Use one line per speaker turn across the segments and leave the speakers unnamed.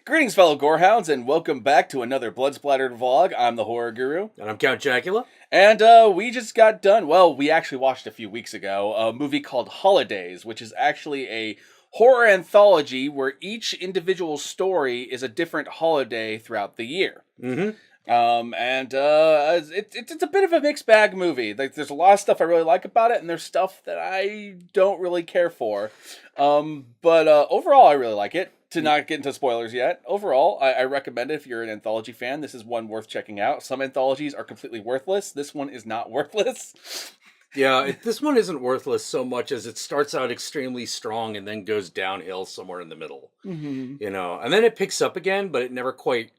Greetings, fellow gorehounds, and welcome back to another Blood Splattered vlog. I'm the Horror Guru.
And I'm Count Jackula.
And we just got done, well, we actually watched a few weeks ago, a movie called Holidays, which is actually a horror anthology where each individual story is a different holiday throughout the year.
Mm-hmm.
It's a bit of a mixed bag movie. Like, there's a lot of stuff I really like about it, and there's stuff that I don't really care for. But overall, I really like it. To not get into spoilers yet, overall, I recommend it if you're an anthology fan. This is one worth checking out. Some anthologies are completely worthless. This one is not worthless.
Yeah, this one isn't worthless so much as it starts out extremely strong and then goes downhill somewhere in the middle.
Mm-hmm.
You know, and then it picks up again, but it never quite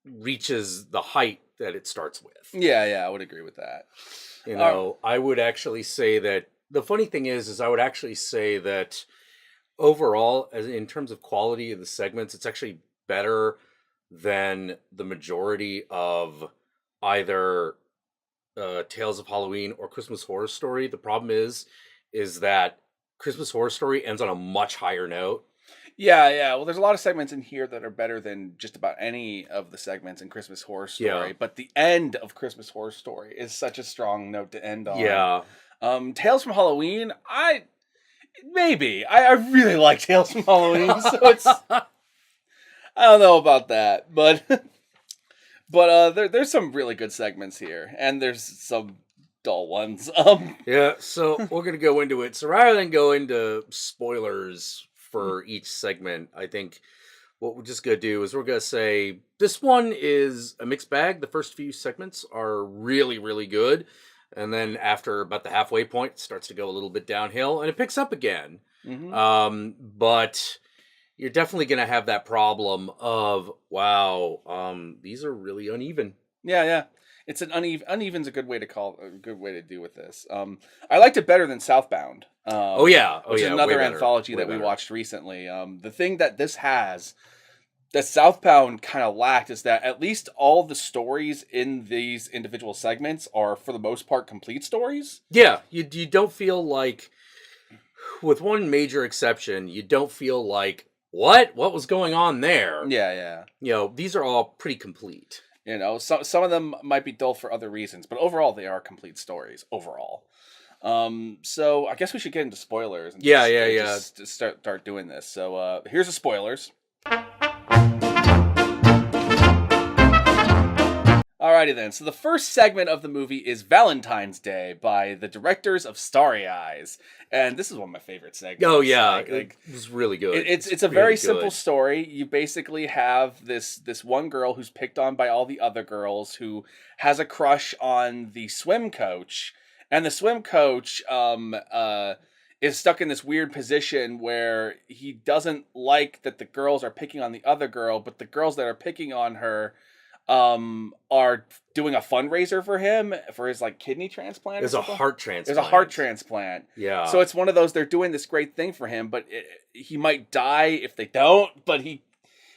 reaches the height that it starts with.
Yeah, I would agree with that.
You know, I would actually say that the funny thing is I would actually say that overall, as in terms of quality of the segments, it's actually better than the majority of either Tales of Halloween or Christmas Horror Story. The problem is that Christmas Horror Story ends on a much higher note.
Yeah. Well, there's a lot of segments in here that are better than just about any of the segments in Christmas Horror Story.
Yeah.
But the end of Christmas Horror Story is such a strong note to end on.
Yeah.
Tales from Halloween, I really like Tales from Halloween, so it's I don't know about that, but there's some really good segments here, and there's some dull ones.
Yeah, so we're gonna go into it. So rather than go into spoilers for each segment, I think what we're just gonna do is we're gonna say this one is a mixed bag. The first few segments are really, really good. And then after about the halfway point, it starts to go a little bit downhill, and it picks up again.
Mm-hmm.
But you're definitely going to have that problem of, wow, these are really uneven.
Yeah. It's an uneven's a good way to do with this. I liked it better than Southbound. Which is another anthology that we watched recently. The thing that this has that Southbound kind of lacked is that at least all the stories in these individual segments are, for the most part, complete stories.
Yeah, you don't feel like, with one major exception, you don't feel like, what was going on there?
Yeah.
You know, these are all pretty complete.
You know, some of them might be dull for other reasons, but overall, they are complete stories, overall. So I guess we should get into spoilers. And just start doing this. So here's the spoilers. Alrighty then, so the first segment of the movie is Valentine's Day by the directors of Starry Eyes. And this is one of my favorite segments.
Oh yeah, it was really good.
It's a very simple story. You basically have this one girl who's picked on by all the other girls who has a crush on the swim coach. And the swim coach is stuck in this weird position where he doesn't like that the girls are picking on the other girl, but the girls that are picking on her are doing a fundraiser for him for his kidney transplant.
There's a heart transplant.
There's a heart transplant.
Yeah.
So it's one of those, they're doing this great thing for him, but he might die if they don't, but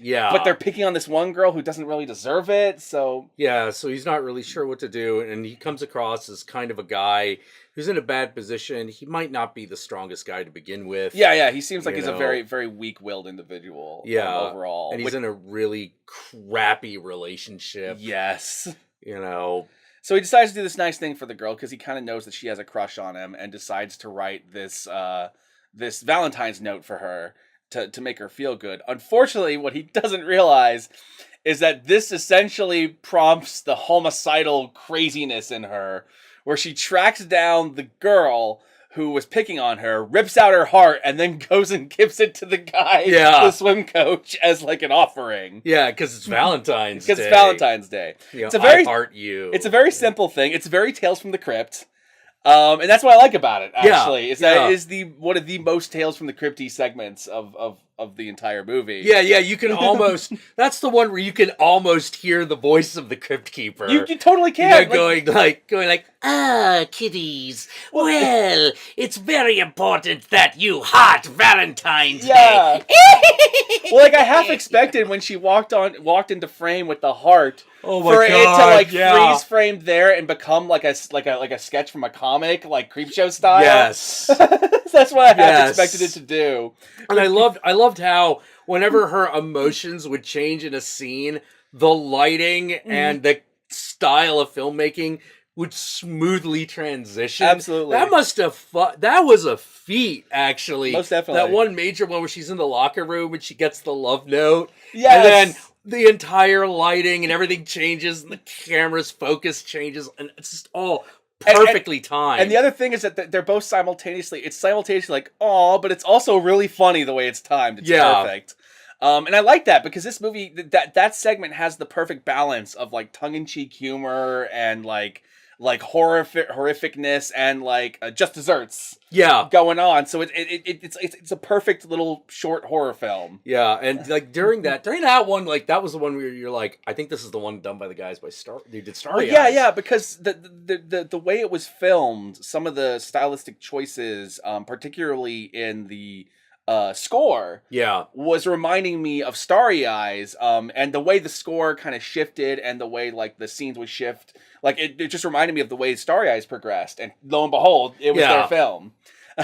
they're picking on this one girl who doesn't really deserve it. So
he's not really sure what to do, and he comes across as kind of a guy who's in a bad position. He might not be the strongest guy to begin with.
Yeah, he seems like he's a very, very weak-willed individual. Overall.
And he's in a really crappy relationship.
Yes.
You know.
So he decides to do this nice thing for the girl because he kind of knows that she has a crush on him, and decides to write this Valentine's note for her to make her feel good. Unfortunately, what he doesn't realize is that this essentially prompts the homicidal craziness in her, where she tracks down the girl who was picking on her, rips out her heart, and then goes and gives it to the guy, the swim coach, as an offering.
Yeah, because it's Valentine's Day.
Because it's Valentine's Day.
You know, I heart you.
It's a very simple thing. It's very Tales from the Crypt. And that's what I like about it, actually, is that it is one of the most Tales from the Crypty segments of the entire movie.
Yeah, you can almost, that's the one where you can almost hear the voice of the Crypt Keeper.
You totally can.
Going like, kiddies, well, it's very important that you heart Valentine's Day.
Well, I half expected when she walked into frame with the heart,
oh my
for
God,
it to freeze framed there and become like a sketch from a comic, like Creepshow style.
Yes.
That's what I half expected it to do.
And I loved how whenever her emotions would change in a scene, the lighting and the style of filmmaking would smoothly transition.
Absolutely.
That must have that was a feat, actually.
Most definitely.
That one major one where she's in the locker room and she gets the love note.
Yes.
And then the entire lighting and everything changes and the camera's focus changes and it's just all perfectly timed.
And the other thing is that they're both simultaneously like, oh, but it's also really funny the way it's timed. It's perfect. And I like that because this movie, that segment has the perfect balance of like tongue-in-cheek humor and like horrificness and like just desserts going on. So it's a perfect little short horror film.
Yeah, and like during that one, like that was the one where you're like, I think this is the one done by the guys who did Starry Eyes.
Yeah, because the way it was filmed, some of the stylistic choices, particularly in the score, was reminding me of Starry Eyes, and the way the score kind of shifted and the way like the scenes would shift, like it just reminded me of the way Starry Eyes progressed, and lo and behold, it was their film.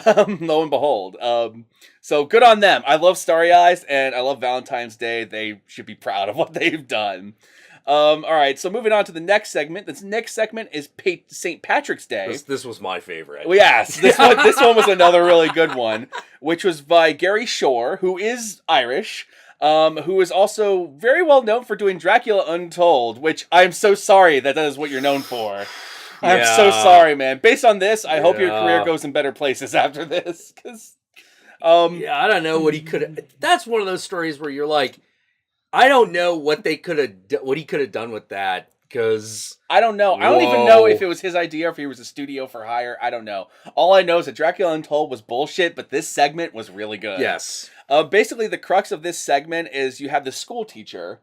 Lo and behold. So good on them. I love Starry Eyes and I love Valentine's Day. They should be proud of what they've done. All right, so moving on to the next segment. This next segment is St. Patrick's Day.
This was my favorite.
Well, yes, this one was another really good one, which was by Gary Shore, who is Irish, who is also very well known for doing Dracula Untold, which I'm so sorry that is what you're known for. I'm so sorry, man. Based on this, I hope your career goes in better places after this.
I don't know what he could have... That's one of those stories where you're like, I don't know what he could have done with that, because...
I don't know. I don't even know if it was his idea or if he was a studio for hire. I don't know. All I know is that Dracula Untold was bullshit, but this segment was really good.
Yes.
Basically, the crux of this segment is you have the school teacher,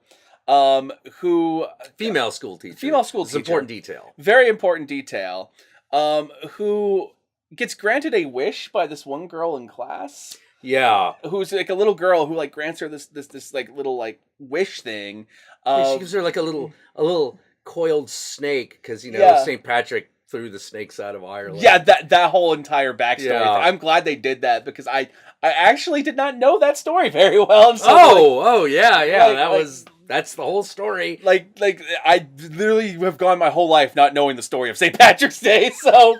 who...
Female school teacher.
It's an
important detail.
Very important detail. Who gets granted a wish by this one girl in class.
Yeah.
Who's like a little girl who like grants her this like little like wish thing.
She gives her like a little coiled snake because St. Patrick threw the snakes out of Ireland.
Yeah, that whole entire backstory.
Yeah.
I'm glad they did that because I actually did not know that story very well. So
that's the whole story.
Like I literally have gone my whole life not knowing the story of St. Patrick's Day. So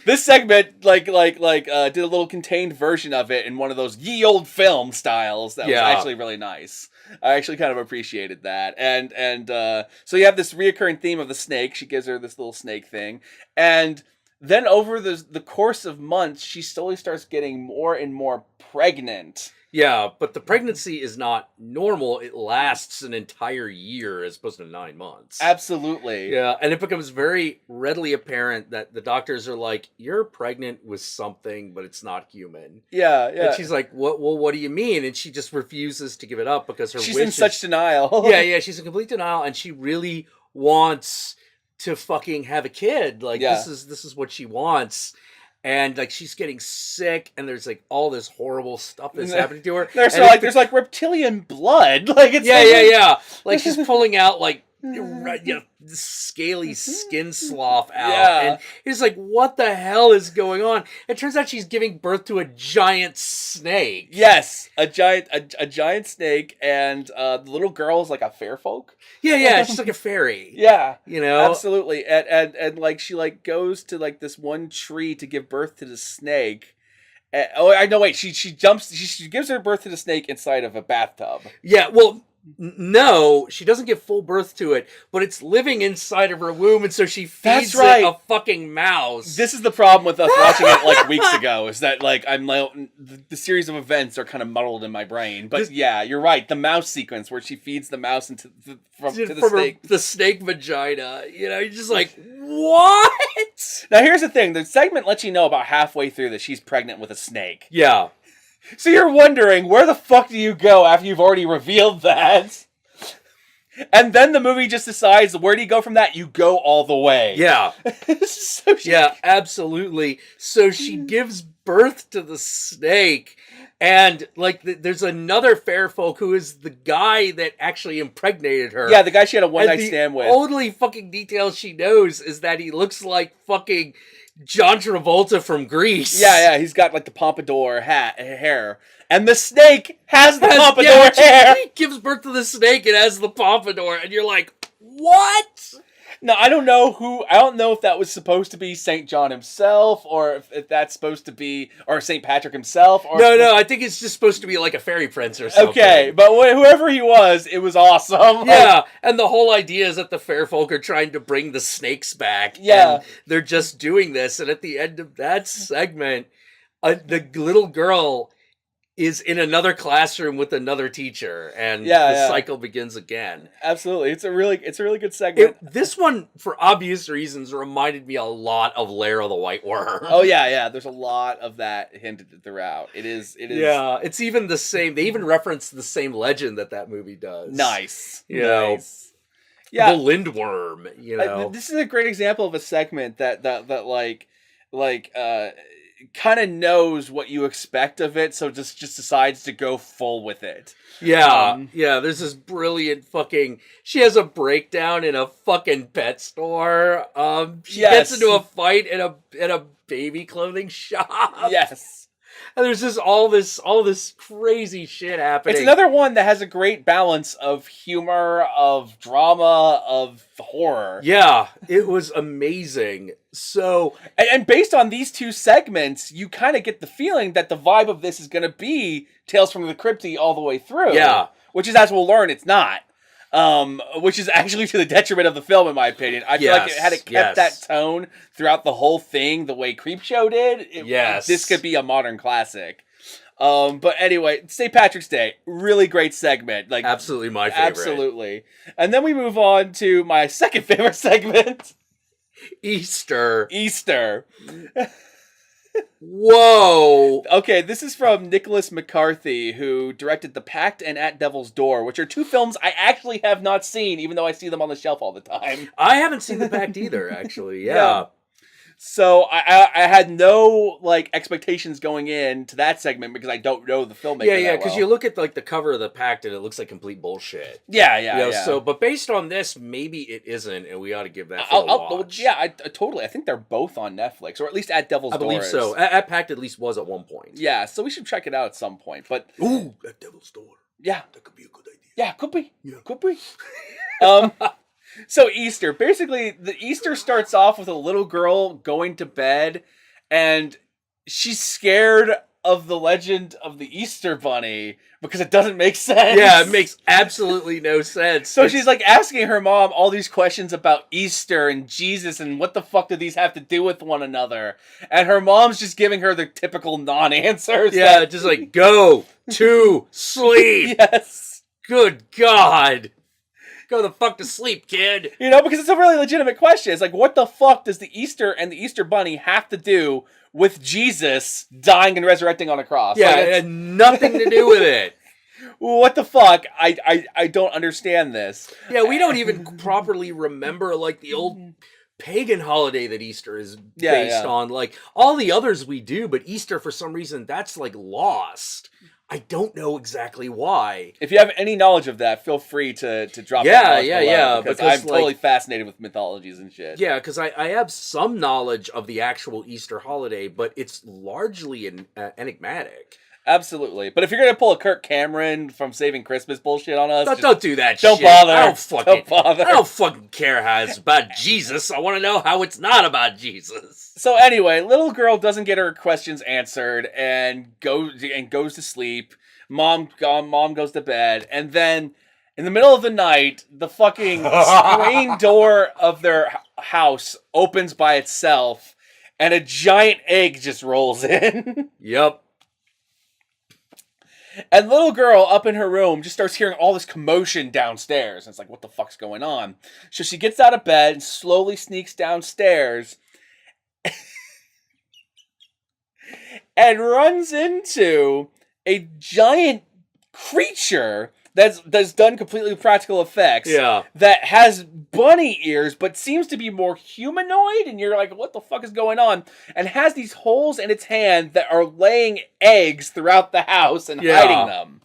this segment did a little contained version of it in one of those ye old film styles that was actually really nice. I actually kind of appreciated that. And so you have this reoccurring theme of the snake. She gives her this little snake thing. And then over the course of months, she slowly starts getting more and more pregnant.
Yeah, but the pregnancy is not normal. It lasts an entire year as opposed to 9 months.
Absolutely.
Yeah, and it becomes very readily apparent that the doctors are like, you're pregnant with something, but it's not human.
Yeah.
And she's like, what do you mean? And she just refuses to give it up because she's
in such denial.
Yeah, she's in complete denial, and she really wants to fucking have a kid. Like, this is what she wants. And like she's getting sick, and there's like all this horrible stuff that's happening to her.
There's like reptilian blood. Like it's
Like she's pulling out like scaly skin slough out, and it's like, what the hell is going on? It turns out she's giving birth to a giant snake.
Yes, a giant snake, and the little girl is like a fair folk.
Yeah, she's like a fairy.
Yeah,
absolutely.
And like she like goes to like this one tree to give birth to the snake. I know. Wait, she jumps. She gives her birth to the snake inside of a bathtub.
Yeah, well. No, she doesn't give full birth to it, but it's living inside of her womb, and so she feeds it a fucking mouse.
This is the problem with us watching it like weeks ago, is that like the series of events are kind of muddled in my brain. But you're right. The mouse sequence where she feeds the mouse into the snake,
the snake vagina. You're just like, what?
Now here's the thing: the segment lets you know about halfway through that she's pregnant with a snake.
Yeah.
So you're wondering, where the fuck do you go after you've already revealed that? And then the movie just decides, where do you go from that? You go all the way.
Yeah. Yeah, absolutely. So she gives birth to the snake, and like there's another fair folk who is the guy that actually impregnated her.
Yeah, the guy she had a one-night stand with.
The only fucking detail she knows is that he looks like fucking John Travolta from Grease.
Yeah, he's got like the pompadour hair. And the snake has the pompadour hair.
He gives birth to the snake and has the pompadour, and you're like, what?
Now, I don't know if that was supposed to be St. John himself, or if that's supposed to be, or St. Patrick himself. Or
No, I think it's just supposed to be like a fairy prince or something.
Okay, but whoever he was, it was awesome.
Yeah, and the whole idea is that the fair folk are trying to bring the snakes back.
Yeah.
And they're just doing this, and at the end of that segment, the little girl is in another classroom with another teacher, and the cycle begins again.
Absolutely, it's a really good segment.
This one, for obvious reasons, reminded me a lot of Lair of the White Worm.
Oh yeah. There's a lot of that hinted throughout. It is.
Yeah, it's even the same. They even reference the same legend that movie does.
Nice.
You know,
yeah,
the Lindworm. You know,
this is a great example of a segment that kind of knows what you expect of it, so just decides to go full with it.
Yeah, there's this brilliant she has a breakdown in a fucking pet store. She gets into a fight in a baby clothing shop.
Yes.
And there's just all this crazy shit happening.
It's another one that has a great balance of humor, of drama, of horror.
Yeah, it was amazing. So,
and based on these two segments, you kind of get the feeling that the vibe of this is going to be Tales from the Crypty all the way through.
Yeah.
Which is, as we'll learn, it's not. Which is actually to the detriment of the film, in my opinion. I feel like had it kept that tone throughout the whole thing, the way Creepshow did, this could be a modern classic. But anyway, St. Patrick's Day, really great segment. Like,
absolutely my favorite.
Absolutely. And then we move on to my second favorite segment.
Easter.
Whoa. Okay, this is from Nicholas McCarthy, who directed The Pact and At Devil's Door, which are two films I actually have not seen, even though I see them on the shelf all the time.
I haven't seen The Pact either, actually. Yeah.
So I had no expectations going into that segment because I don't know the filmmaker.
Yeah, because you look at the cover of The Pact and it looks like complete bullshit.
Yeah.
So, but based on this, maybe it isn't, and we ought to give that a watch.
Yeah, totally. I think they're both on Netflix, or at least At Devil's Door.
I believe so. At Pact at least was at one point.
Yeah, so we should check it out at some point. But
At Devil's Door.
Yeah,
that could be a good idea.
Yeah, could be.
Yeah.
Could be. So Easter, basically, the Easter starts off with a little girl going to bed, and she's scared of the legend of the Easter Bunny because it doesn't make sense.
Yeah, it makes absolutely no sense.
So she's asking her mom all these questions about Easter and Jesus and what the fuck do these have to do with one another? And her mom's just giving her the typical non-answers.
Yeah, just go to sleep.
Yes.
Good God. Go the fuck to sleep, kid.
Because it's a really legitimate question. It's what the fuck does the Easter and the Easter Bunny have to do with Jesus dying and resurrecting on a cross?
Yeah, it had nothing to do with it.
What the fuck? I don't understand this.
Yeah, we don't even properly remember the old pagan holiday that Easter is based on. All the others we do, but Easter for some reason that's lost. I don't know exactly why.
If you have any knowledge of that, feel free to drop that below, because I'm totally fascinated with mythologies and shit.
Yeah, because I have some knowledge of the actual Easter holiday, but it's largely enigmatic.
Absolutely. But if you're going to pull a Kirk Cameron from Saving Christmas bullshit on us...
Don't do that
shit.
Don't bother.
Don't bother.
I don't fucking care how it's about Jesus. I want to know how it's not about Jesus.
So anyway, little girl doesn't get her questions answered and goes to sleep. Mom goes to bed. And then, in the middle of the night, the fucking screen door of their house opens by itself, and a giant egg just rolls in.
Yep.
And little girl up in her room just starts hearing all this commotion downstairs. And it's what the fuck's going on? So she gets out of bed and slowly sneaks downstairs and runs into a giant creature that's done completely with practical effects.
Yeah.
That has bunny ears, but seems to be more humanoid. And you're what the fuck is going on? And has these holes in its hand that are laying eggs throughout the house and hiding them.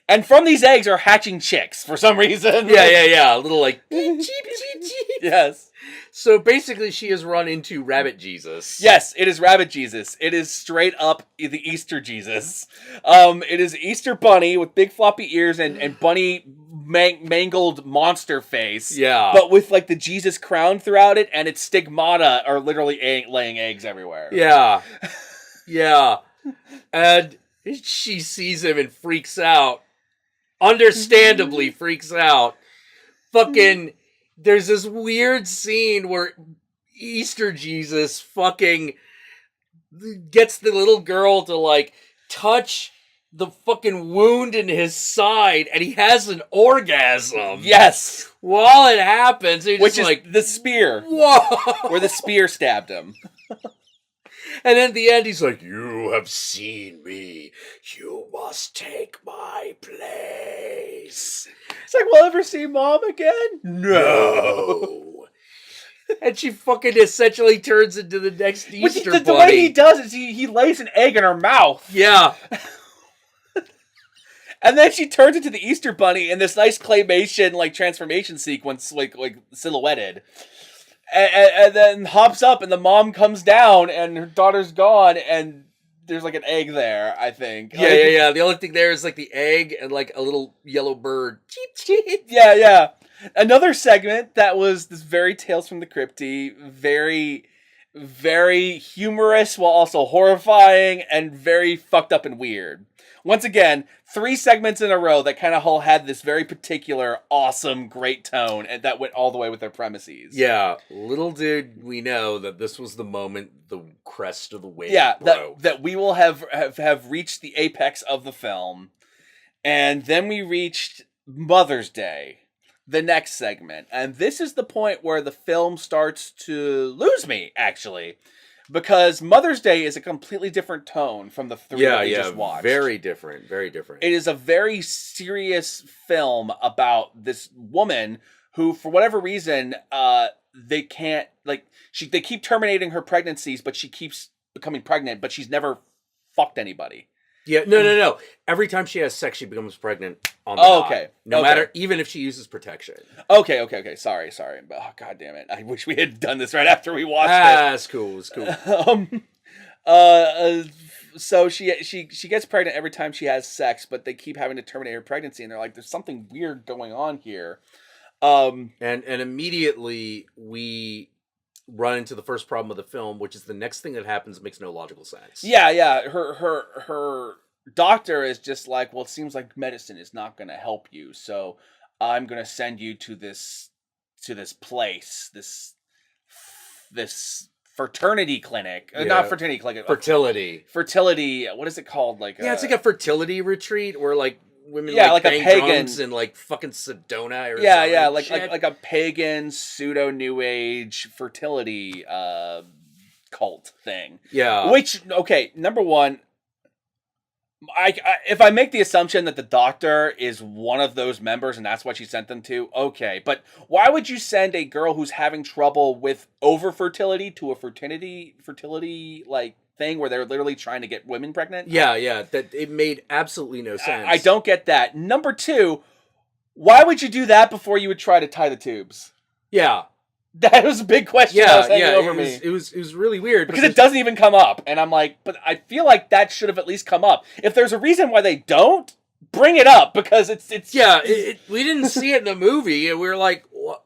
And from these eggs are hatching chicks for some reason.
Yeah. A little like cheep, cheep, cheep.
Yes.
So basically, she has run into Rabbit Jesus.
Yes, it is Rabbit Jesus. It is straight up the Easter Jesus. It is Easter Bunny with big floppy ears and bunny mangled monster face.
Yeah.
But with like the Jesus crown throughout it, and its stigmata are literally laying eggs everywhere.
Yeah. Yeah. And she sees him and freaks out. Understandably freaks out. Fucking, there's this weird scene where Easter Jesus fucking gets the little girl to like touch the fucking wound in his side, and he has an orgasm.
Yes.
While it happens, he's
which
just
is
like
the spear.
Whoa!
Where the spear stabbed him.
And then at the end, he's like, "You have seen me. You must take my place."
It's like, we'll ever see Mom again?
No. And she fucking essentially turns into the next Easter Bunny.
The way he does is he lays an egg in her mouth.
Yeah.
And then she turns into the Easter Bunny in this nice claymation like transformation sequence, like silhouetted. And then hops up, and the mom comes down, and her daughter's gone, and there's like an egg there, I think.
Yeah. The only thing there is like the egg and like a little yellow bird. Cheep, cheep.
Yeah. Another segment that was this very Tales from the Crypty, very, very humorous while also horrifying and very fucked up and weird. Once again, 3 segments in a row that kind of all had this very particular, awesome, great tone, and that went all the way with their premises.
Yeah, little did we know that this was the moment the crest of the wave
broke. That we will have reached the apex of the film, and then we reached Mother's Day, the next segment, and this is the point where the film starts to lose me, actually. Because Mother's Day is a completely different tone from the 3 that we just watched.
Very different. It
is a very serious film about this woman who, for whatever reason, they can't, like, they keep terminating her pregnancies, but she keeps becoming pregnant, but she's never fucked anybody.
Yeah, no. Every time she has sex, she becomes pregnant on the dot.
Okay.
No matter, even if she uses protection.
Okay. Sorry. Oh, God damn it. I wish we had done this right after we watched it.
It's cool.
So she gets pregnant every time she has sex, but they keep having to terminate her pregnancy, and they're like, there's something weird going on here.
And immediately we run into the first problem of the film, which is the next thing that happens makes no logical sense.
Yeah. Her doctor is just like, well, it seems like medicine is not going to help you, so I'm going to send you to this place, this fraternity clinic. Not fraternity clinic. Fertility. What is it called?
It's like a fertility retreat where like women
like
bang
a pagan
drums in like fucking Sedona or
like a pagan pseudo new age fertility cult thing.
Yeah.
Which, okay, number one, I if I make the assumption that the doctor is one of those members and that's what she sent them to, okay. But why would you send a girl who's having trouble with over fertility to a fertility like thing where they're literally trying to get women pregnant?
Yeah, that it made absolutely no sense.
I don't get that. Number two, why would you do that before you would try to tie the tubes?
Yeah.
That was a big question that was hanging over me.
It was really weird.
Because it doesn't even come up. And I'm like, but I feel like that should have at least come up. If there's a reason why they don't, bring it up. Because it's
yeah, we didn't see it in the movie. And we were like, what?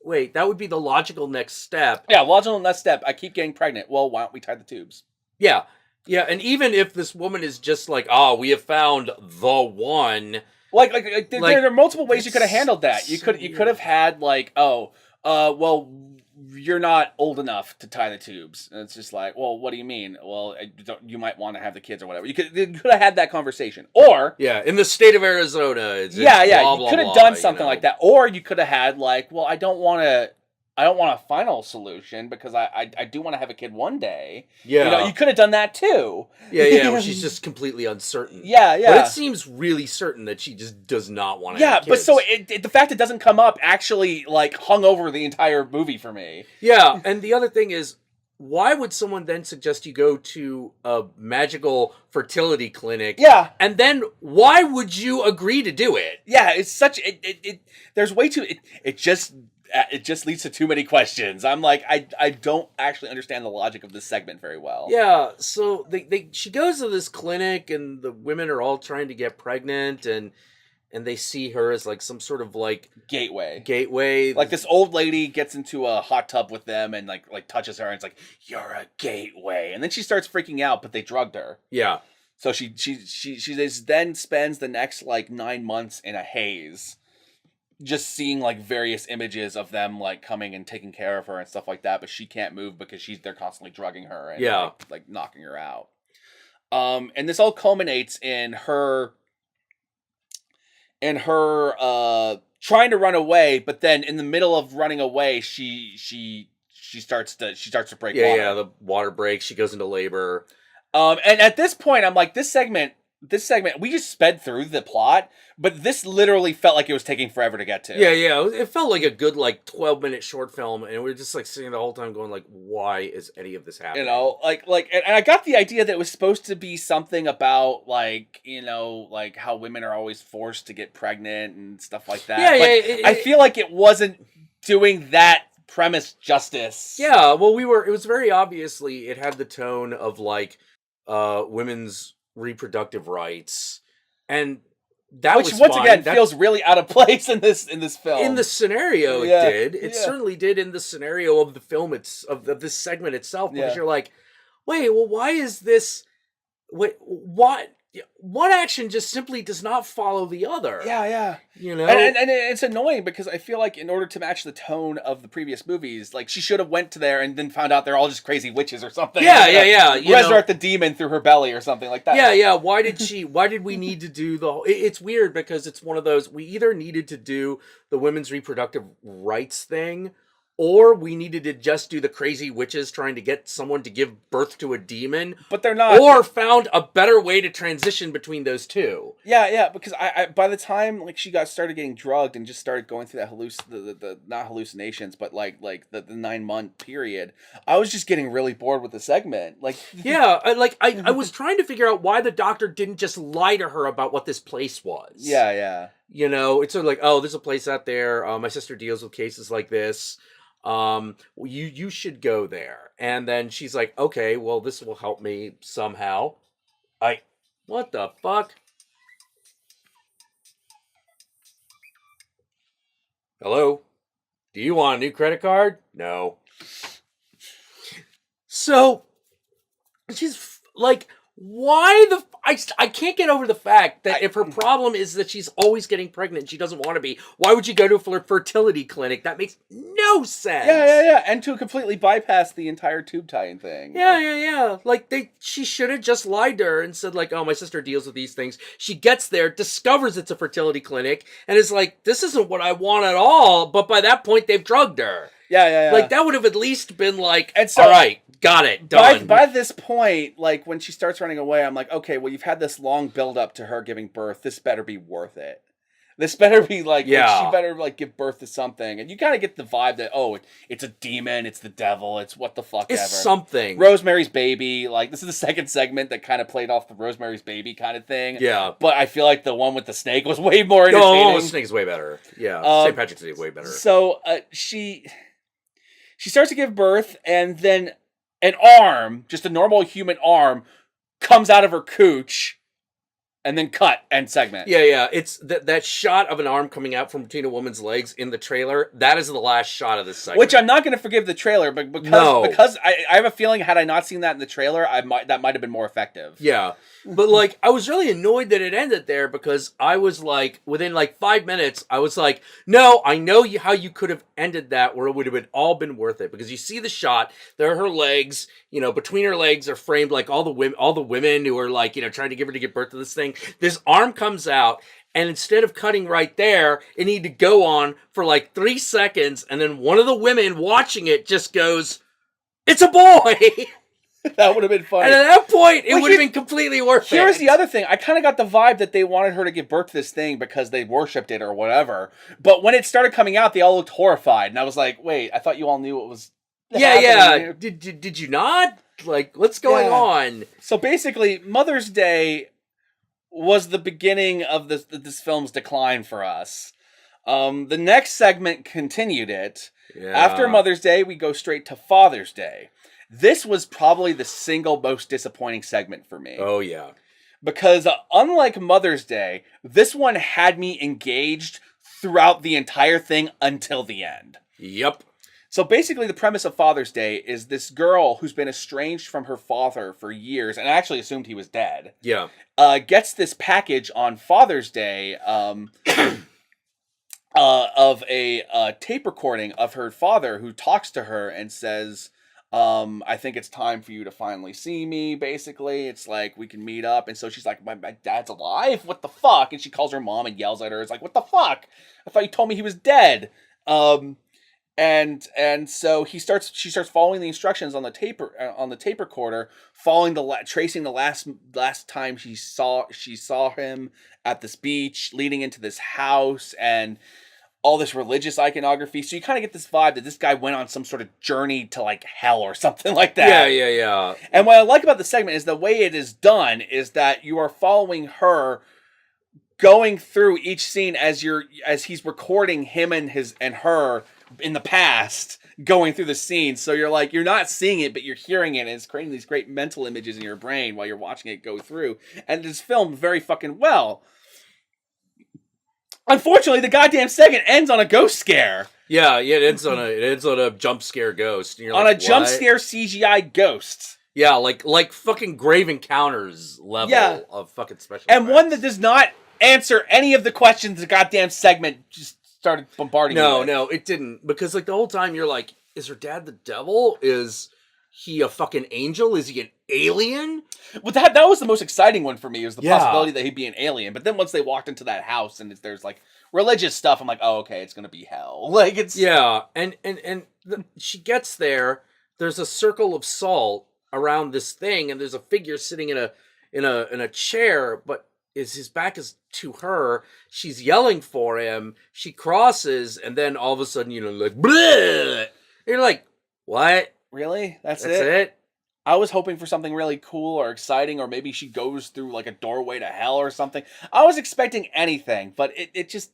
Wait, that would be the logical next step.
Yeah, logical next step. I keep getting pregnant. Well, why don't we tie the tubes?
Yeah. And even if this woman is just like, we have found the one.
There are multiple ways you could have handled that. You could have had like, well, you're not old enough to tie the tubes. And it's just like, well, what do you mean? Well, you might want to have the kids or whatever. You could have had that conversation. Or...
yeah, in the state of Arizona.
You could have done something like that. Or you could have had like, well, I don't want a final solution because I do want to have a kid one day.
Yeah.
You could have done that too.
Yeah, where she's just completely uncertain.
Yeah.
But it seems really certain that she just does not want to have kids.
But so the fact it doesn't come up actually like hung over the entire movie for me.
Yeah, and the other thing is, why would someone then suggest you go to a magical fertility clinic?
Yeah.
And then why would you agree to do it?
Yeah, it's such there's way too it just leads to too many questions. I'm like, I don't actually understand the logic of this segment very well.
Yeah, so she goes to this clinic and the women are all trying to get pregnant and they see her as like some sort of like
gateway. Like this old lady gets into a hot tub with them and like touches her and it's like, you're a gateway. And then she starts freaking out, but they drugged her.
Yeah.
So she then spends the next like 9 months in a haze, just seeing like various images of them like coming and taking care of her and stuff like that, but she can't move because they're constantly drugging her and like knocking her out. And this all culminates in her trying to run away, but then in the middle of running away, she starts to break water.
Yeah, the water breaks, she goes into labor.
And at this point, I'm like, this segment, we just sped through the plot, but this literally felt like it was taking forever to get to.
Yeah, it felt like a good, like, 12-minute short film, and we're just, like, sitting the whole time going, like, why is any of this happening?
You know, and I got the idea that it was supposed to be something about, like, you know, like, how women are always forced to get pregnant and stuff like that. I feel like it wasn't doing that premise justice.
Yeah, well, it was very obviously, it had the tone of, like, women's reproductive rights, and that was
once
fine.
Again feels really out of place in this film.
In the scenario, it did. It certainly did in the scenario of the film. Of this segment itself, because you're like, wait, well, why is this? Wait, what? One action just simply does not follow the other.
Yeah.
You know,
and it's annoying because I feel like in order to match the tone of the previous movies, like she should have went to there and then found out they're all just crazy witches or something.
Yeah.
Resurrect the demon through her belly or something like that.
Yeah. Why did we need to do the? It's weird because it's one of those, we either needed to do the women's reproductive rights thing, or we needed to just do the crazy witches trying to get someone to give birth to a demon.
But they're not.
Or found a better way to transition between those two.
Yeah, because I by the time like she started getting drugged and just started going through that the not hallucinations, but like the 9-month period, I was just getting really bored with the segment. Like
I was trying to figure out why the doctor didn't just lie to her about what this place was.
Yeah.
You know, it's sort of like, oh, there's a place out there. My sister deals with cases like this. You should go there. And then she's like, okay, well, this will help me somehow. What the fuck? Hello? Do you want a new credit card? No. So, she's like, why the... I can't get over the fact that if her problem is that she's always getting pregnant and she doesn't want to be, why would you go to a fertility clinic? That makes no sense.
Yeah. And to completely bypass the entire tube tying thing.
Yeah. Like, she should have just lied to her and said, like, oh, my sister deals with these things. She gets there, discovers it's a fertility clinic, and is like, this isn't what I want at all. But by that point, they've drugged her.
Yeah.
Like, that would have at least been like,
and so,
all right. Got it. Done.
By this point, like, when she starts running away, I'm like, okay, well, you've had this long build-up to her giving birth. This better be worth it. This better be, like, she better, like, give birth to something. And you kind of get the vibe that, oh, it's a demon, it's the devil, it's what the fuck ever.
It's something.
Rosemary's Baby. Like, this is the second segment that kind of played off the Rosemary's Baby kind of thing.
Yeah.
But I feel like the one with the snake was way more entertaining.
No, the snake is way better. Yeah, St. Patrick's Day is way better.
So, she starts to give birth, and then an arm, just a normal human arm, comes out of her cooch, and then cut, end segment.
Yeah. It's that shot of an arm coming out from between a woman's legs in the trailer. That is the last shot of this segment.
Which I'm not going to forgive the trailer, but because I have a feeling had I not seen that in the trailer, that might have been more effective.
Yeah. But, like, I was really annoyed that it ended there because I was, like, within, like, 5 minutes, I was like, no, I know how you could have ended that where it would have all been worth it. Because you see the shot, there are her legs, you know, between her legs are framed, like, all the women who are, like, you know, trying to give her to give birth to this thing. This arm comes out, and instead of cutting right there, it needed to go on for, like, 3 seconds, and then one of the women watching it just goes, it's a boy!
That would have been funny.
And at that point, it would have been completely worth it.
Here's the other thing. I kind of got the vibe that they wanted her to give birth to this thing because they worshipped it or whatever. But when it started coming out, they all looked horrified. And I was like, wait, I thought you all knew it was happening.
Did you not? Like, what's going on?
So basically, Mother's Day was the beginning of this film's decline for us. The next segment continued it.
Yeah.
After Mother's Day, we go straight to Father's Day. This was probably the single most disappointing segment for me.
Oh, yeah.
Because unlike Mother's Day, this one had me engaged throughout the entire thing until the end.
Yep.
So basically the premise of Father's Day is this girl who's been estranged from her father for years and actually assumed he was dead.
Yeah.
Gets this package on Father's Day of a tape recording of her father who talks to her and says, I think it's time for you to finally see me, basically. It's like, we can meet up. And so she's like, my dad's alive? What the fuck? And she calls her mom and yells at her. It's like, what the fuck? I thought you told me he was dead. And so she starts following the instructions on the tape recorder, tracing the last time she saw him at this beach, leading into this house and all this religious iconography. So you kind of get this vibe that this guy went on some sort of journey to like hell or something like that.
Yeah.
And what I like about the segment is the way it is done is that you are following her going through each scene as he's recording him and her in the past, going through the scene. So you're not seeing it, but you're hearing it, and it's creating these great mental images in your brain while you're watching it go through. And it's filmed very fucking well. Unfortunately, the goddamn segment ends on a ghost scare.
Yeah, it ends on a jump scare ghost. And you're
on
like,
a jump scare CGI ghost.
Yeah, like fucking Grave Encounters level of fucking special
and
effects.
one that does not answer any of the questions the goddamn segment just started bombarding you with.
No, it didn't. Because like the whole time you're like, is her dad the devil? Is he a fucking angel? Is he an alien?
Well, that was the most exciting one for me, was the possibility that he'd be an alien. But then once they walked into that house and there's like religious stuff, I'm like, oh, okay, it's gonna be hell. Like it's
she gets there. There's a circle of salt around this thing, and there's a figure sitting in a chair, but his back is to her. She's yelling for him. She crosses, and then all of a sudden, like, bleh! You're like, what?
Really? That's
it?
I was hoping for something really cool or exciting, or maybe she goes through like a doorway to hell or something. I was expecting anything, but it just,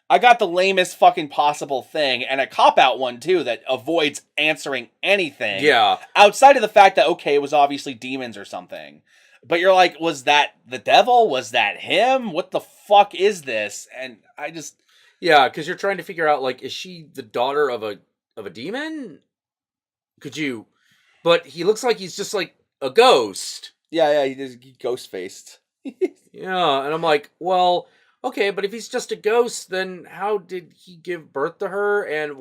I got the lamest fucking possible thing, and a cop-out one too that avoids answering anything.
Yeah.
Outside of the fact that, okay, it was obviously demons or something. But you're like, was that the devil? Was that him? What the fuck is this? And I just...
Yeah, because you're trying to figure out, like, is she the daughter of a demon? Could you... But he looks like he's just, like, a ghost.
Yeah, he ghost-faced.
Yeah, and I'm like, well, okay, but if he's just a ghost, then how did he give birth to her? And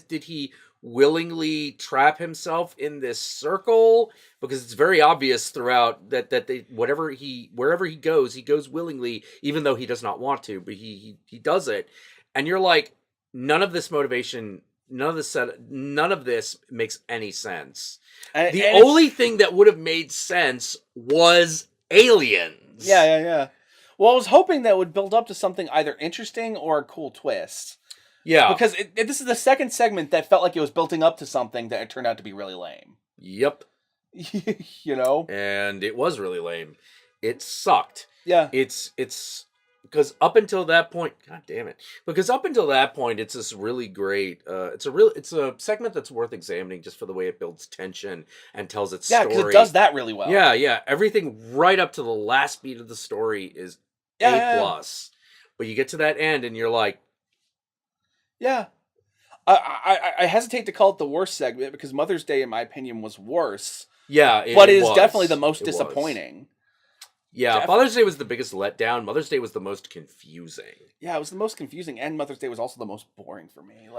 did he willingly trap himself in this circle? Because it's very obvious throughout that wherever he goes willingly, even though he does not want to, but he does it. And you're like, none of this motivation, none of this makes any sense. The only thing that would have made sense was aliens.
Yeah. Well, I was hoping that would build up to something either interesting or a cool twist.
Yeah.
Because this is the second segment that felt like it was building up to something that it turned out to be really lame.
Yep.
You know?
And it was really lame. It sucked.
Yeah.
It's because up until that point, god damn it. Because up until that point, it's this really great it's a segment that's worth examining just for the way it builds tension and tells its story. Yeah, because
it does that really well.
Yeah. Everything right up to the last beat of the story is A+. But you get to that end and you're like,
yeah. I hesitate to call it the worst segment because Mother's Day, in my opinion, was worse.
Yeah,
but it is definitely the most disappointing.
Yeah, definitely. Father's Day was the biggest letdown. Mother's Day was the most confusing.
Yeah, it was the most confusing, and Mother's Day was also the most boring for me.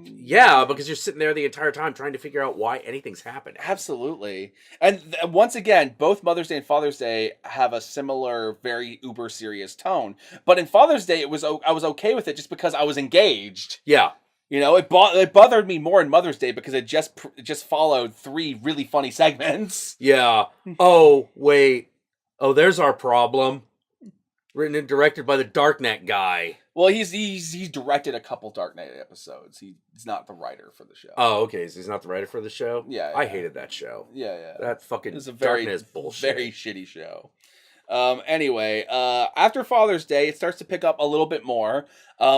Yeah, because you're sitting there the entire time trying to figure out why anything's happening.
Absolutely. And once again, both Mother's Day and Father's Day have a similar, very uber serious tone. But in Father's Day, I was okay with it just because I was engaged.
Yeah.
You know, it bothered me more in Mother's Day because it just followed 3 really funny segments.
Yeah. Oh, wait. Oh, there's our problem. Written and directed by the Darknet guy.
Well, he's directed a couple Dark Knight episodes. He's not the writer for the show.
Oh, okay. So he's not the writer for the show?
Yeah.
I hated that show.
Yeah.
That fucking
It's a
Darknet is bullshit.
very shitty show. Anyway, after Father's Day, it starts to pick up a little bit more.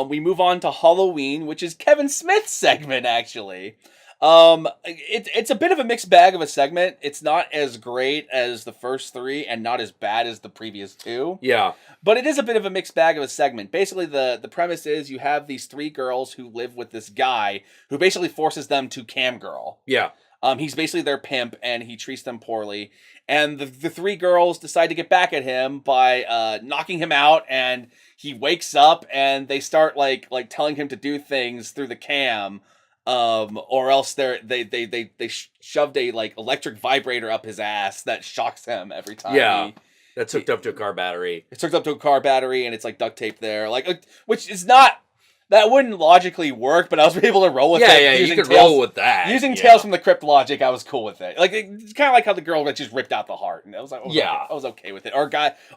We move on to Halloween, which is Kevin Smith's segment, actually. It's a bit of a mixed bag of a segment. It's not as great as the first three and not as bad as the previous two.
Yeah.
But it is a bit of a mixed bag of a segment. Basically, the premise is you have these three girls who live with this guy who basically forces them to cam girl.
Yeah.
He's basically their pimp, and he treats them poorly. And the three girls decide to get back at him by knocking him out, and he wakes up, and they start like telling him to do things through the cam, or else they shoved a like electric vibrator up his ass that shocks him every time.
Yeah, that's hooked up to a car battery.
It's hooked up to a car battery, and it's like duct tape there, like which is not. That wouldn't logically work, but I was able to roll with it.
Yeah, you could roll with that.
Using Tales from the Crypt logic, I was cool with it. Like, it's kind of like how the girl that just ripped out the heart. And I was like, I was okay with it. Or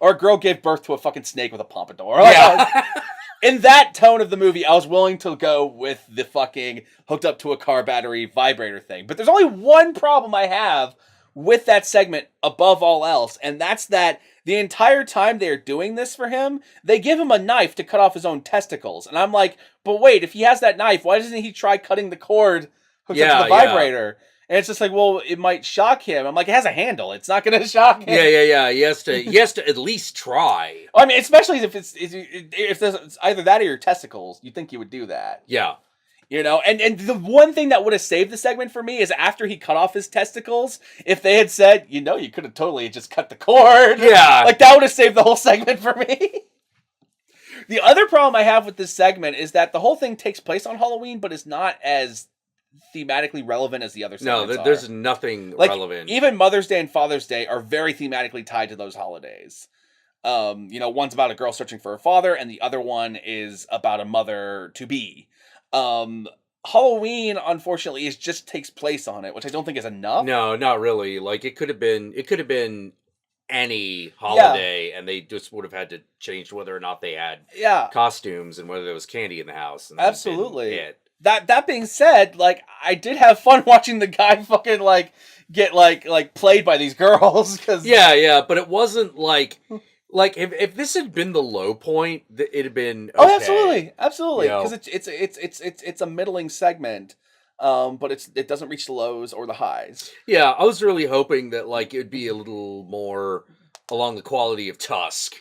a girl gave birth to a fucking snake with a pompadour. Like, in that tone of the movie, I was willing to go with the fucking hooked up to a car battery vibrator thing. But there's only one problem I have with that segment above all else, and that's that the entire time they're doing this for him, they give him a knife to cut off his own testicles. And I'm like, but wait, if he has that knife, why doesn't he try cutting the cord hooked up to the vibrator? And it's just like, well, it might shock him. I'm like, it has a handle. It's not going to shock him.
Yeah. He has to at least try.
I mean, especially if it's either that or your testicles, you'd think you would do that.
Yeah.
You know, and the one thing that would have saved the segment for me is after he cut off his testicles, if they had said, you could have totally just cut the cord.
Yeah.
Like, that would have saved the whole segment for me. The other problem I have with this segment is that the whole thing takes place on Halloween, but is not as thematically relevant as the other segments are.
There's nothing relevant.
Even Mother's Day and Father's Day are very thematically tied to those holidays. One's about a girl searching for her father, and the other one is about a mother-to-be. Halloween, unfortunately, just takes place on it, which I don't think is enough.
No, not really. Like, it could have been any holiday, and they just would have had to change whether or not they had costumes and whether there was candy in the house. And
absolutely. That being said, like, I did have fun watching the guy fucking get played by these girls. Cause...
Yeah, but it wasn't like if this had been the low point, it'd have been okay.
Oh, absolutely, because it's a middling segment, but it doesn't reach the lows or the highs.
Yeah, I was really hoping that it'd be a little more along the quality of Tusk.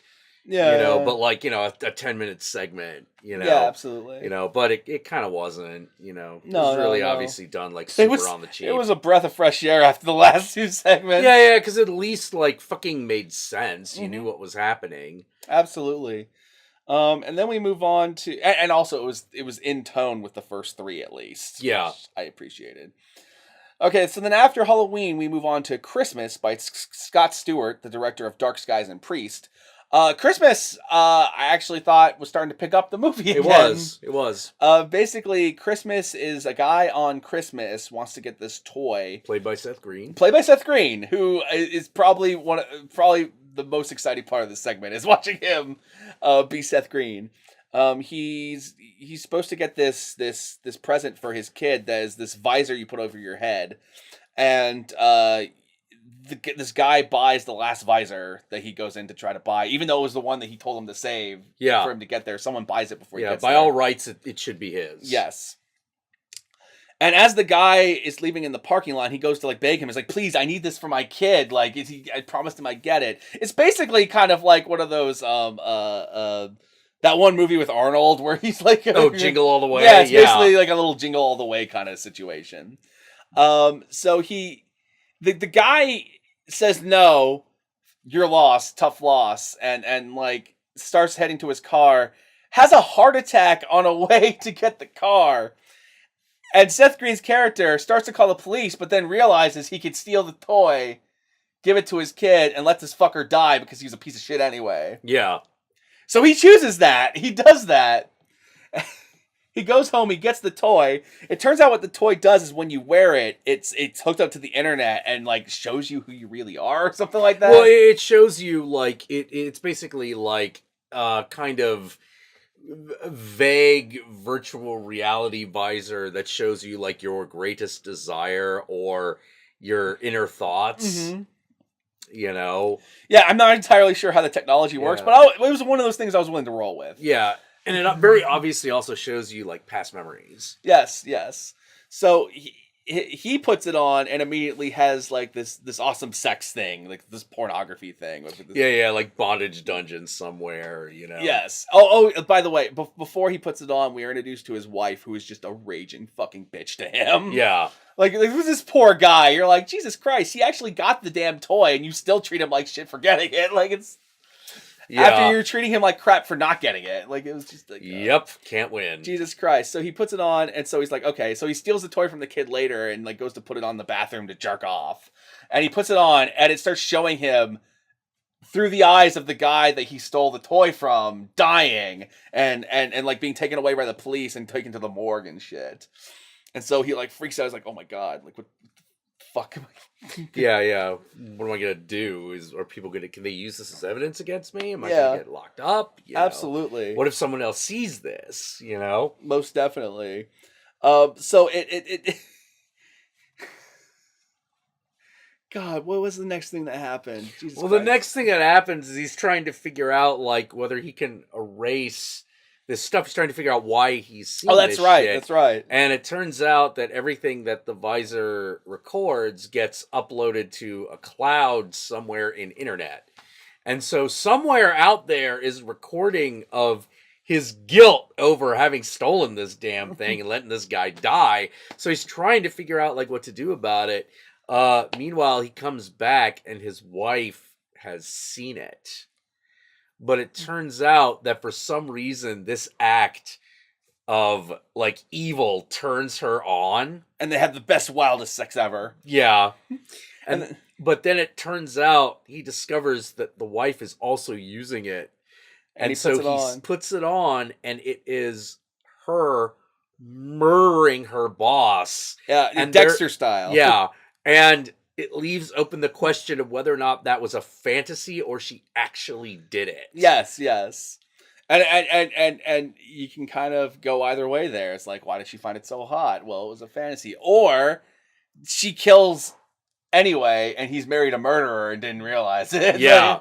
Yeah, but a 10-minute segment.
Yeah, absolutely.
But it kind of wasn't. It was really obviously done super on the cheap.
It was a breath of fresh air after the last two segments.
Yeah, because at least fucking made sense. You knew what was happening.
Absolutely. And then we move on to, and also it was in tone with the first three at least.
Yeah,
which I appreciated. Okay, so then after Halloween, we move on to Christmas by Scott Stewart, the director of Dark Skies and Priest. Christmas, I actually thought was starting to pick up the movie again.
It was.
Basically, Christmas is a guy on Christmas wants to get this toy.
Played by Seth Green,
who is probably the most exciting part of this segment is watching him be Seth Green. He's supposed to get this present for his kid that is this visor you put over your head. And this guy buys the last visor that he goes in to try to buy, even though it was the one that he told him to save for him to get there. Someone buys it before he gets there.
Yeah, by all rights, it should be his.
Yes. And as the guy is leaving in the parking lot, he goes to beg him. He's like, please, I need this for my kid. I promised him I'd get it. It's basically kind of like one of those, that one movie with Arnold where he's like...
Jingle All the Way.
Yeah, it's basically like a little Jingle All the Way kind of situation. So the guy says, no, you're lost, tough loss, and starts heading to his car, has a heart attack on a way to get the car. And Seth Green's character starts to call the police, but then realizes he could steal the toy, give it to his kid, and let this fucker die because he's a piece of shit anyway.
Yeah.
So he chooses that. He does that. He goes home, he gets the toy. It turns out what the toy does is when you wear it, it's hooked up to the internet and shows you who you really are or something like that.
Well, it shows you it's basically kind of vague virtual reality visor that shows you like your greatest desire or your inner thoughts.
Mm-hmm.
You know?
Yeah, I'm not entirely sure how the technology works,
Yeah.
but it was one of those things I was willing to roll with.
Yeah, and it very obviously also shows you like past memories.
Yes, yes. So he puts it on and immediately has like this awesome sex thing, like this pornography thing. With this...
Yeah, like bondage dungeon somewhere, you know.
Yes. Oh, by the way, before he puts it on, we are introduced to his wife, who is just a raging fucking bitch to him.
Yeah.
Like this poor guy. You're like, Jesus Christ, he actually got the damn toy, and you still treat him like shit for getting it. Like it's after you're treating him like crap for not getting it. Like it was just like,
yep, can't win.
Jesus Christ. So he puts it on, and so he's like, okay. So he steals the toy from the kid later, and like goes to put it on in the bathroom to jerk off, and he puts it on, and it starts showing him through the eyes of the guy that he stole the toy from dying and like being taken away by the police and taken to the morgue and shit. And so he like freaks out. He's like, "Oh my god! Like what the fuck am I?"
Yeah. What am I gonna do? Are people gonna? Can they use this as evidence against me? Am I
Yeah.
gonna get locked up? You
Absolutely.
know? What if someone else sees this? You know?
Most definitely. So it God, what was the next thing that happened? Jesus
well,
Christ.
the next thing that happens is he's trying to figure out like whether he can erase this stuff. He's trying to figure out why he's seen
that's
this
right.
shit.
That's right.
And it turns out that everything that the visor records gets uploaded to a cloud somewhere in internet. And so somewhere out there is recording of his guilt over having stolen this damn thing and letting this guy die. So he's trying to figure out like what to do about it. Meanwhile, he comes back and his wife has seen it. But it turns out that for some reason, this act of like evil turns her on.
And they have the best, wildest sex ever.
Yeah. But then it turns out he discovers that the wife is also using it. And so he puts it on, and it is her murdering her boss.
Yeah, and Dexter style.
Yeah. And it leaves open the question of whether or not that was a fantasy or she actually did it.
Yes. And you can kind of go either way there. It's like, why did she find it so hot? Well, it was a fantasy. Or she kills anyway, and he's married a murderer and didn't realize it.
Yeah.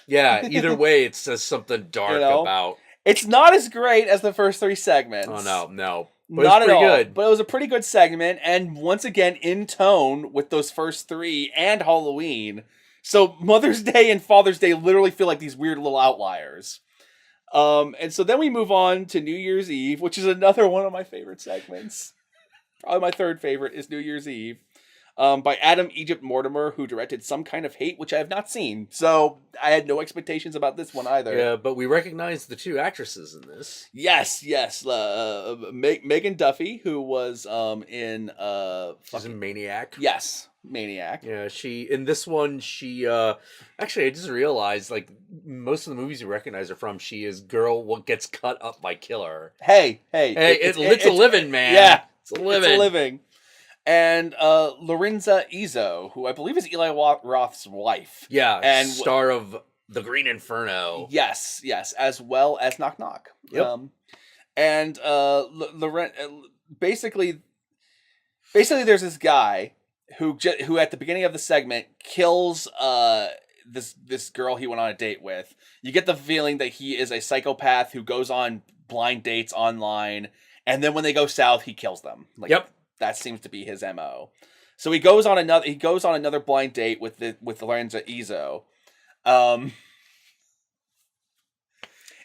Yeah, either way, it says something dark about...
It's not as great as the first three segments.
Oh, no. But
Not
it was
at all,
good.
but it was a pretty good segment, and once again, in tone with those first three and Halloween. So Mother's Day and Father's Day literally feel like these weird little outliers. And so then we move on to New Year's Eve, which is another one of my favorite segments. Probably my third favorite is New Year's Eve. By Adam Egypt Mortimer, who directed Some Kind of Hate, which I have not seen. So I had no expectations about this one either.
Yeah, but we recognize the two actresses in this.
Yes. Megan Duffy, who was in
She's in Maniac.
Yes, Maniac.
Yeah, in this one, actually, I just realized, like, most of the movies you recognize her from, she is girl what gets cut up by killer.
Hey,
it's a living, man.
Yeah,
it's a living.
It's a living. And Lorenza Izzo, who I believe is Eli Roth's wife.
Yeah,
and
star of The Green Inferno.
Yes, as well as Knock Knock.
Yep.
And basically, there's this guy who at the beginning of the segment kills this girl he went on a date with. You get the feeling that he is a psychopath who goes on blind dates online, and then when they go south, he kills them.
Yep.
That seems to be his MO. So he goes on another blind date with Lorenza Izzo.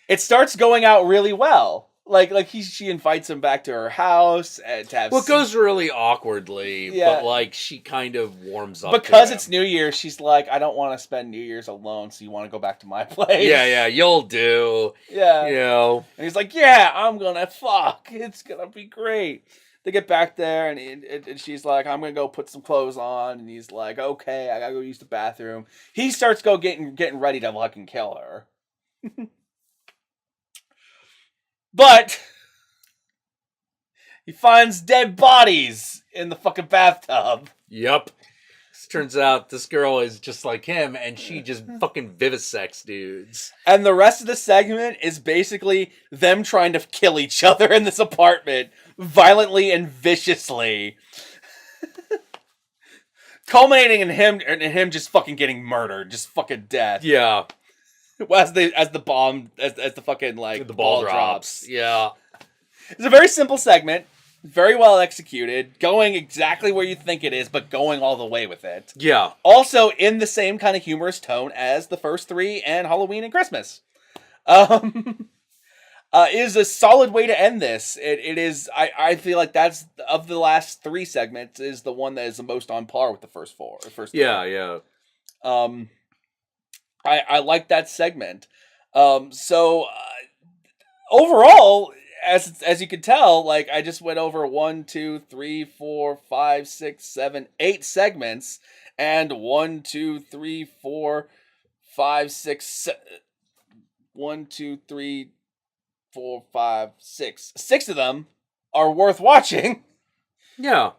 It starts going out really well. Like she invites him back to her house and to have.
Well, it goes really awkwardly,
Yeah.
but like she kind of warms up
because
to
it's New Year's. She's like, I don't want to spend New Year's alone, so you want to go back to my place?
Yeah, you'll do.
Yeah,
you know.
And he's like, yeah, I'm gonna fuck. It's gonna be great. They get back there, and she's like, I'm going to go put some clothes on. And he's like, okay, I got to go use the bathroom. He starts getting ready to fucking kill her. But he finds dead bodies in the fucking bathtub.
Yep. Turns out this girl is just like him, and she just fucking vivisects dudes.
And the rest of the segment is basically them trying to kill each other in this apartment, violently and viciously. Culminating in him just fucking getting murdered, just fucking death.
Yeah.
As the fucking like
The ball drops. Yeah.
It's a very simple segment, very well executed, going exactly where you think it is, but going all the way with it.
Yeah.
Also in the same kind of humorous tone as the first three and Halloween and Christmas. Is a solid way to end this. It is. I feel like that's of the last three segments is the one that is the most on par with the first four.
Yeah, yeah.
I like that segment. Overall, as you can tell, like I just went over 1, 2, 3, 4, 5, 6, 7, 8 segments, and 1, 2, 3, 4, 5, 6, 1, 2, 3, 4, 5, 6. 6 of them are worth watching.
Yeah.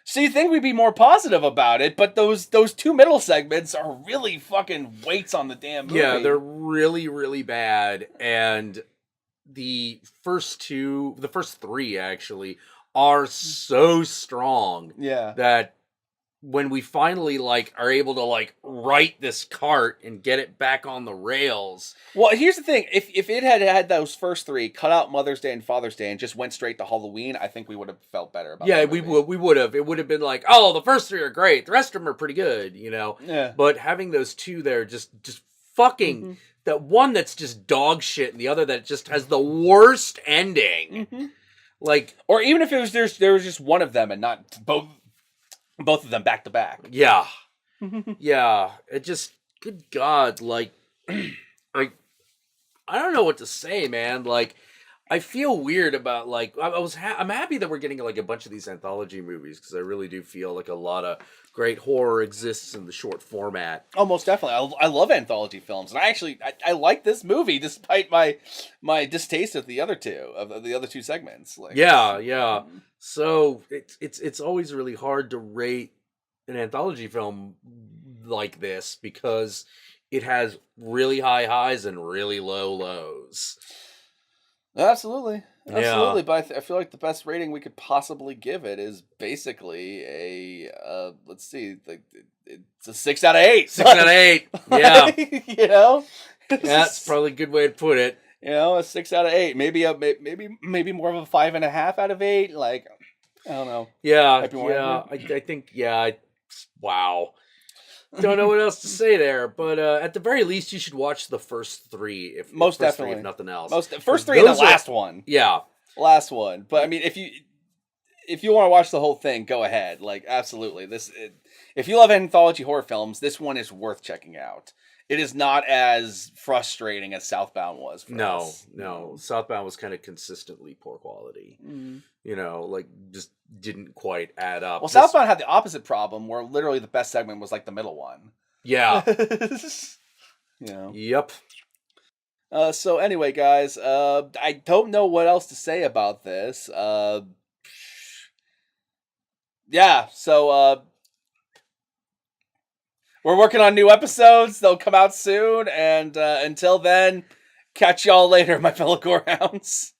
So you think we'd be more positive about it, but those two middle segments are really fucking weights on the damn movie.
Yeah, they're really, really bad. And the first three actually are so strong.
Yeah.
That when we finally like are able to like right this cart and get it back on the rails.
Well, here's the thing: if it had those first three, cut out Mother's Day and Father's Day, and just went straight to Halloween, I think we would have felt better about.
Yeah, we would have. It would have been like, oh, the first three are great, the rest of them are pretty good, you know.
Yeah.
But having those two there, just fucking. Mm-hmm. That one that's just dog shit, and the other that just has the worst ending.
Mm-hmm.
Like,
or even if it was there was just one of them and not both of them back to back.
Yeah. Yeah. It just, good God, like, I don't know what to say, man. Like, I feel weird about, like, I'm happy that we're getting, like, a bunch of these anthology movies, because I really do feel like a lot of great horror exists in the short format.
Oh, most definitely. I love anthology films, and I like this movie despite my distaste of the other two segments. Like,
yeah. So it's always really hard to rate an anthology film like this because it has really high highs and really low lows.
Absolutely.
Yeah.
But I feel like the best rating we could possibly give it is basically a let's see, like it's a 6 out of 8.
6 out of 8. Yeah.
You know,
that's probably a good way to put it.
You know, a 6 out of 8, maybe more of a 5.5 out of 8. Like, I don't know.
Yeah. I think. Wow. Don't know what else to say there, but at the very least, you should watch the first three. If nothing else.
First three and the last one.
Yeah,
last one. But I mean, if you want to watch the whole thing, go ahead. Like, absolutely. If you love anthology horror films, this one is worth checking out. It is not as frustrating as Southbound was. For us.
No. Southbound was kind of consistently poor quality.
Mm.
You know, like just didn't quite add up.
Well, Southbound had the opposite problem, where literally the best segment was like the middle one.
Yeah.
You know.
Yep.
So anyway, guys, I don't know what else to say about this. Yeah. So we're working on new episodes. They'll come out soon, and until then, catch y'all later, my fellow gorehounds.